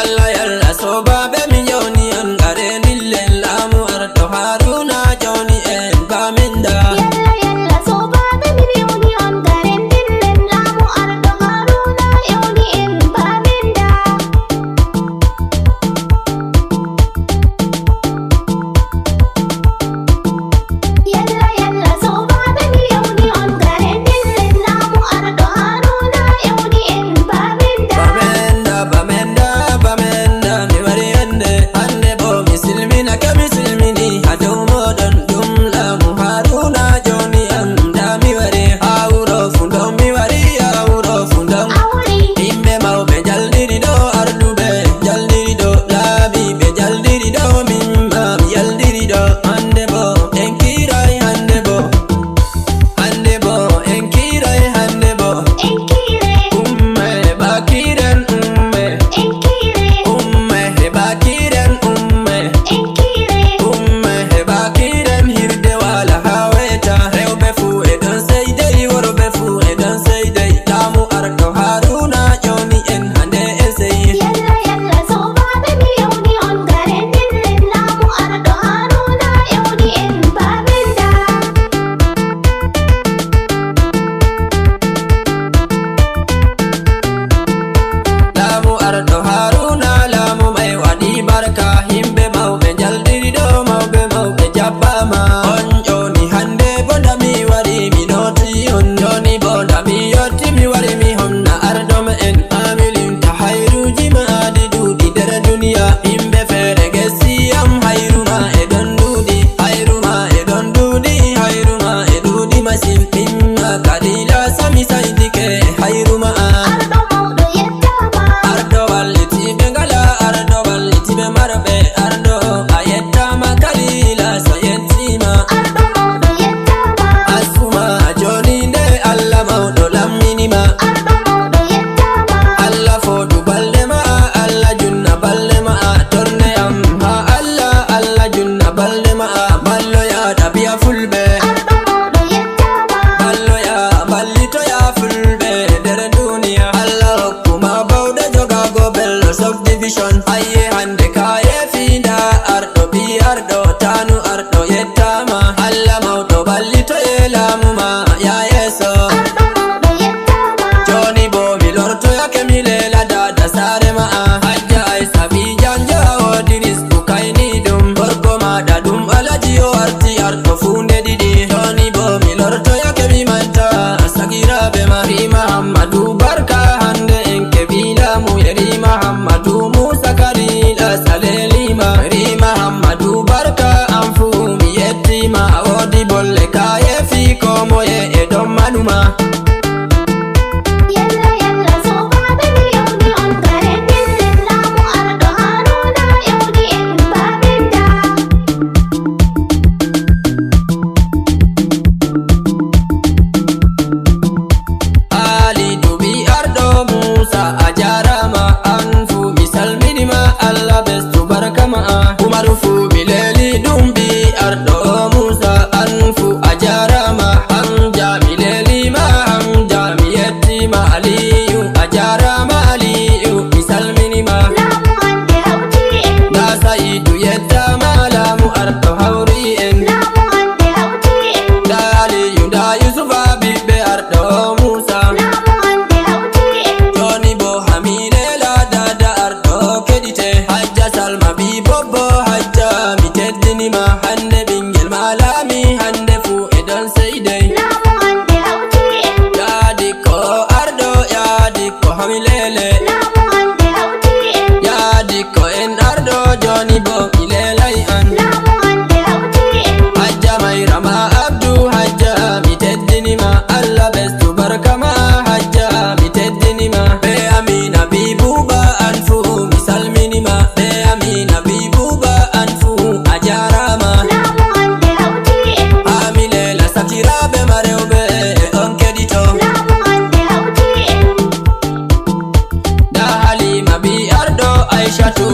Yalla yalla soba be mi yoni on gare nillen lamu ardo Haruna joni en baminda. Yalla yalla soba be mi yoni on gare nillen lamu ardo Haruna yoni en baminda. Yalla yalla soba be mi yoni on gare nillen lamu ardo Haruna yoni en baminda. Bamenda bamenda ni wari hande bo misilmina ke misilmini hado modon dum lamu Haruna joni am dami wari awro fundom mi wari awro fundom Awri imbe mawbe jaldiri do ardube jaldiri do labi be jaldiri do mimma jaldiri do hande bo enkirai hande bo enkirai hande bo enkire umme bakiren umme bakiren umme bakiren hirde wala haweta rewbe fu e don seydey worbe fu e don seydey lamu ardo Haruna joni en hande en sey. Yalla yalla soba be mi yoni on gare nillen lamu ardo Haruna yoni en baminda. Lamu ardo Haruna lamu mai wadi barka himbe mawbe jaldiri do mawbe jabbama on joni hande bonda mi wari mi noti on joni bonda mi yotti mi wari mi honna ardo ma en amilin ta hayruji ma adi dudi der duniya himbe fere gesiyam hayruma e don dudi hayruma e don dudi hayruma e dudi masin minna kadila sami saidike hayruma Ardo maudo yettama ardo walliti be ngala ardo walliti be marbe ardo ayettama kalila so yettima ardo maudo yettama asuma joni nde Allah mawɗo lamminima ardo maudo yettama Allah fodu balde ma Allah junna balde ma torne am ha Allah junna balde ma ballo ya dabiya fulbe ardo maudo yettama ballo ya ballito ya fulbe der duniya Allah hokkuma bawde jogago bello subdivision aye hande kaye finda ardo bi ardo tanu ardo yettama Allah mawɗo ballito e lamuma ya yeso ardo maudo yettama joni bo mi lortoyake mi lela dada sare ma hajja ay sabi janja wodi risku kayni dum gorko maɗa ɗum alaji o arti ardo funde ɗiɗi joni bo mi lortoyake mi manta sagiraɓe ma rima Hammadou barka hande en keɓi lamu e rima Hammadou Musa Kalila salelima rima Hammadou barka an fu mi yettima a wodi bolle kaye fi komoye e don manuma. Yalla yalla soba be mi yoni on gare nillen lamu ardo Haruna yoni en baminda. Ali dubi ardo Musa ajarama anfu misalminima Allah bestu barkama Umaru fu mileli dumbi ardo Musa anfu ajarama Hamja mileli ma Hamja miyettima Aliyu ajarama Aliyu misalminima Lamu hande hauti en da Saidu yettama lamu ardo hawri en lamu hande hauti en da Aliyu da Yusufa ɓiɓɓe ardo Musa lamu hande hauti en joni bo hamilela dada ardo keɗite hajja Salma bi bobbo hajja mi teddinima hande ɓingel malami hande fu e don seydey lamu hande hauti en yadikko ardo yadikko hamilele lamu hande hauti en yadikko en ardo joni bo mi lelay an lamu hande hauti en hajja mayrama abdu hajja mi teddinima Allah bestu barkama hajja mi teddinima be amina bi buba an fu mi salminima be amina bi buba an fu ajarama lamu hande hauti en hamilela sakiraɓe marewɓe on keɗito lamu hande hauti en da Halima bi ardo Aishatu